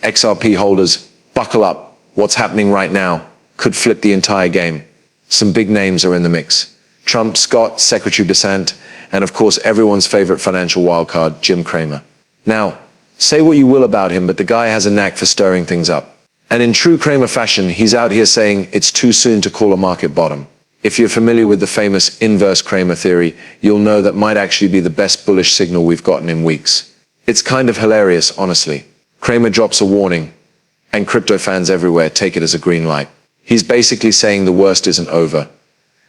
XRP holders, buckle up. What's happening right now could flip the entire game. Some big names are in the mix. Trump, Scott, Secretary DeSantis, and of course everyone's favorite financial wildcard, Jim Cramer. Now, say what you will about him, but the guy has a knack for stirring things up. And in true Cramer fashion, he's out here saying it's too soon to call a market bottom. If you're familiar with the famous inverse Cramer theory, you'll know that might actually be the best bullish signal we've gotten in weeks. It's kind of hilarious, honestly. Cramer drops a warning, and crypto fans everywhere take it as a green light. He's basically saying the worst isn't over.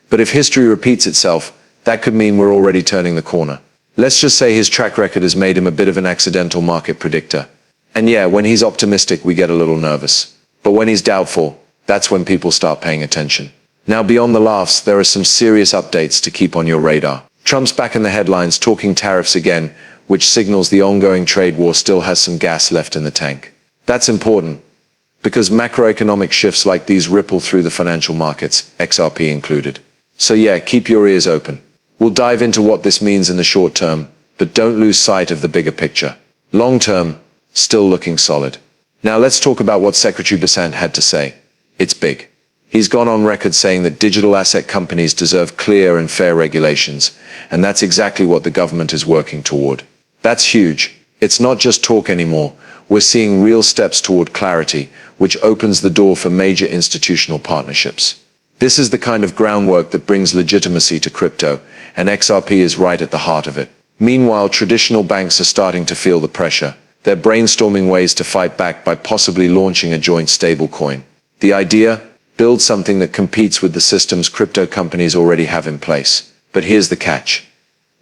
But if history repeats itself, that could mean we're already turning the corner. Let's just say his track record has made him a bit of an accidental market predictor. And yeah, when he's optimistic, we get a little nervous. But when he's doubtful, that's when people start paying attention. Now, beyond the laughs, there are some serious updates to keep on your radar. Trump's back in the headlines talking tariffs again, which signals the ongoing trade war still has some gas left in the tank. That's important, because macroeconomic shifts like these ripple through the financial markets, XRP included. So yeah, keep your ears open. We'll dive into what this means in the short term, but don't lose sight of the bigger picture. Long term, still looking solid. Now let's talk about what Secretary DeSantis had to say. It's big. He's gone on record saying that digital asset companies deserve clear and fair regulations, and that's exactly what the government is working toward. That's huge. It's not just talk anymore. We're seeing real steps toward clarity, which opens the door for major institutional partnerships. This is the kind of groundwork that brings legitimacy to crypto, and XRP is right at the heart of it. Meanwhile, traditional banks are starting to feel the pressure. They're brainstorming ways to fight back by possibly launching a joint stablecoin. The idea? Build something that competes with the systems crypto companies already have in place. But here's the catch.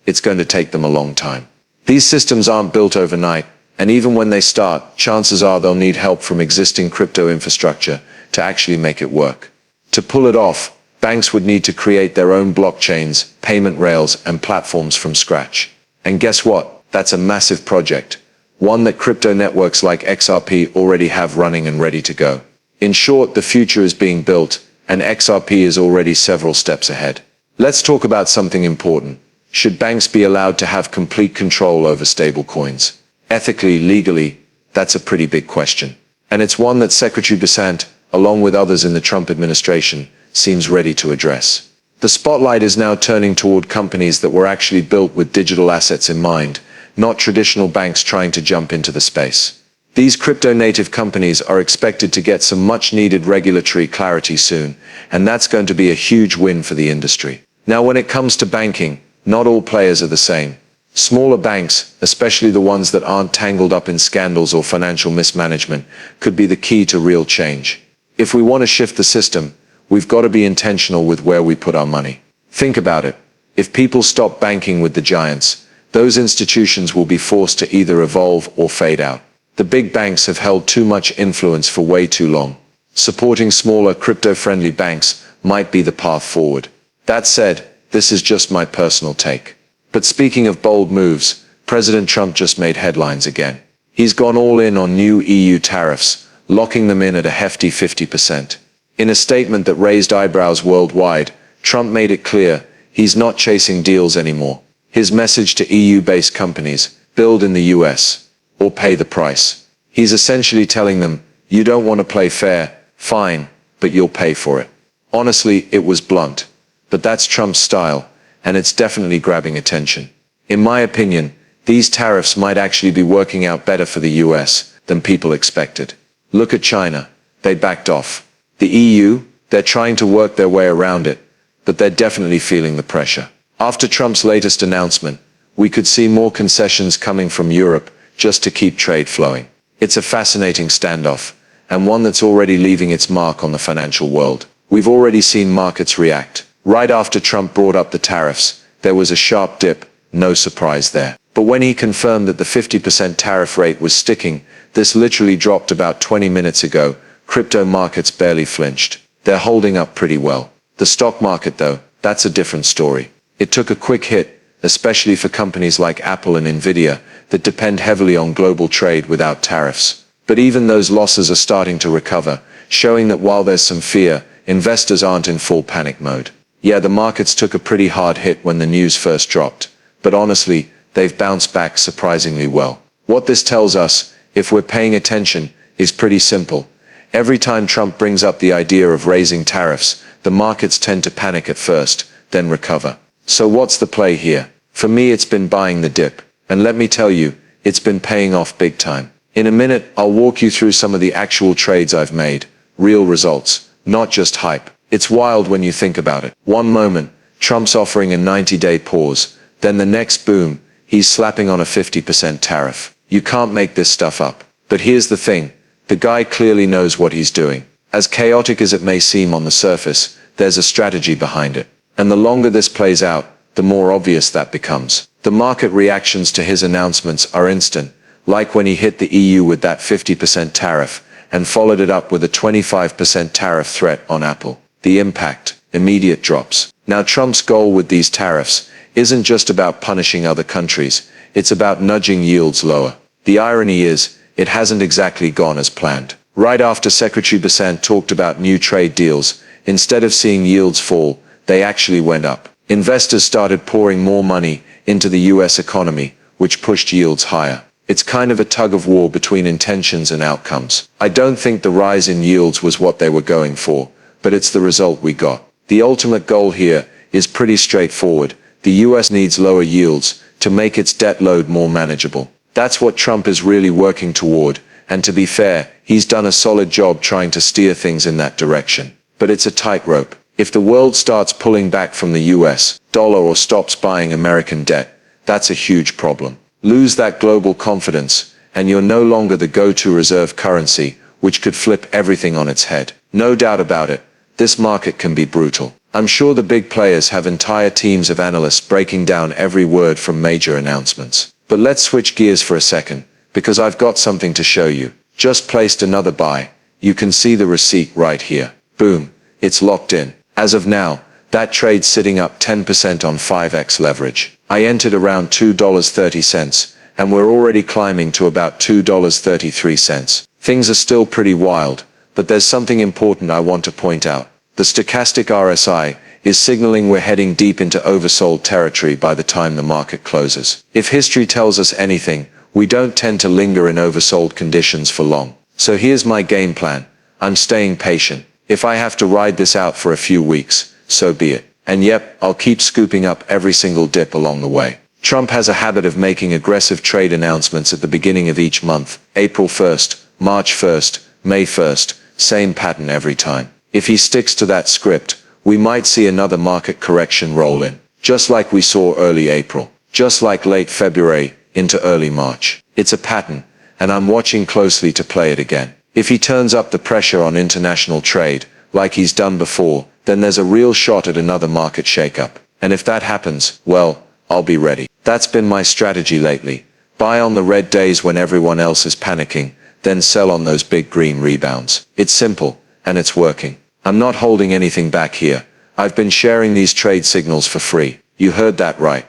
It's going to take them a long time. These systems aren't built overnight, and even when they start, chances are they'll need help from existing crypto infrastructure to actually make it work. To pull it off, banks would need to create their own blockchains, payment rails, and platforms from scratch. And guess what? That's a massive project, one that crypto networks like XRP already have running and ready to go. In short, the future is being built, and XRP is already several steps ahead. Let's talk about something important. Should banks be allowed to have complete control over stablecoins? Ethically, legally, that's a pretty big question. And it's one that Secretary DeSantis, along with others in the Trump administration, seems ready to address. The spotlight is now turning toward companies that were actually built with digital assets in mind, not traditional banks trying to jump into the space. These crypto-native companies are expected to get some much-needed regulatory clarity soon, and that's going to be a huge win for the industry. Now, when it comes to banking, not all players are the same. Smaller banks, especially the ones that aren't tangled up in scandals or financial mismanagement, could be the key to real change. If we want to shift the system, we've got to be intentional with where we put our money. Think about it. If people stop banking with the giants, those institutions will be forced to either evolve or fade out. The big banks have held too much influence for way too long. Supporting smaller, crypto-friendly banks might be the path forward. That said, this is just my personal take. But speaking of bold moves, President Trump just made headlines again. He's gone all in on new EU tariffs, locking them in at a hefty 50%. In a statement that raised eyebrows worldwide, Trump made it clear he's not chasing deals anymore. His message to EU-based companies: build in the US, or pay the price. He's essentially telling them, you don't want to play fair, fine, but you'll pay for it. Honestly, it was blunt. But that's Trump's style, and it's definitely grabbing attention. In my opinion, these tariffs might actually be working out better for the US than people expected. Look at China. They backed off. The EU, they're trying to work their way around it, but they're definitely feeling the pressure. After Trump's latest announcement, we could see more concessions coming from Europe just to keep trade flowing. It's a fascinating standoff, and one that's already leaving its mark on the financial world. We've already seen markets react. Right after Trump brought up the tariffs, there was a sharp dip, no surprise there. But when he confirmed that the 50% tariff rate was sticking, this literally dropped about 20 minutes ago. Crypto markets barely flinched. They're holding up pretty well. The stock market, though, that's a different story. It took a quick hit, especially for companies like Apple and Nvidia that depend heavily on global trade without tariffs. But even those losses are starting to recover, showing that while there's some fear, investors aren't in full panic mode. Yeah, the markets took a pretty hard hit when the news first dropped, but honestly, they've bounced back surprisingly well. What this tells us, if we're paying attention, is pretty simple. Every time Trump brings up the idea of raising tariffs, the markets tend to panic at first, then recover. So what's the play here? For me, it's been buying the dip. And let me tell you, it's been paying off big time. In a minute, I'll walk you through some of the actual trades I've made. Real results, not just hype. It's wild when you think about it. One moment, Trump's offering a 90-day pause. Then the next boom, he's slapping on a 50% tariff. You can't make this stuff up. But here's the thing. The guy clearly knows what he's doing. As chaotic as it may seem on the surface, there's a strategy behind it. And the longer this plays out, the more obvious that becomes. The market reactions to his announcements are instant, like when he hit the EU with that 50% tariff, and followed it up with a 25% tariff threat on Apple. The impact, immediate drops. Now Trump's goal with these tariffs isn't just about punishing other countries, it's about nudging yields lower. The irony is, it hasn't exactly gone as planned. Right after Secretary Bessent talked about new trade deals, instead of seeing yields fall, they actually went up. Investors started pouring more money into the US economy, which pushed yields higher. It's kind of a tug of war between intentions and outcomes. I don't think the rise in yields was what they were going for, but it's the result we got. The ultimate goal here is pretty straightforward. The US needs lower yields to make its debt load more manageable. That's what Trump is really working toward, and to be fair, he's done a solid job trying to steer things in that direction. But it's a tightrope. If the world starts pulling back from the US dollar or stops buying American debt, that's a huge problem. Lose that global confidence, and you're no longer the go-to reserve currency, which could flip everything on its head. No doubt about it, this market can be brutal. I'm sure the big players have entire teams of analysts breaking down every word from major announcements. But let's switch gears for a second, because I've got something to show you. Just placed another buy. You can see the receipt right here. Boom, it's locked in. As of now, that trade's sitting up 10% on 5x leverage. I entered around $2.30, and we're already climbing to about $2.33. Things are still pretty wild, but there's something important I want to point out. The stochastic RSI is signaling we're heading deep into oversold territory by the time the market closes. If history tells us anything, we don't tend to linger in oversold conditions for long. So here's my game plan. I'm staying patient. If I have to ride this out for a few weeks, so be it. And yep, I'll keep scooping up every single dip along the way. Trump has a habit of making aggressive trade announcements at the beginning of each month. April 1st, March 1st, May 1st, same pattern every time. If he sticks to that script, we might see another market correction roll in. Just like we saw early April. Just like late February into early March. It's a pattern, and I'm watching closely to play it again. If he turns up the pressure on international trade, like he's done before, then there's a real shot at another market shakeup. And if that happens, well, I'll be ready. That's been my strategy lately. Buy on the red days when everyone else is panicking, then sell on those big green rebounds. It's simple, and it's working. I'm not holding anything back here. I've been sharing these trade signals for free. You heard that right.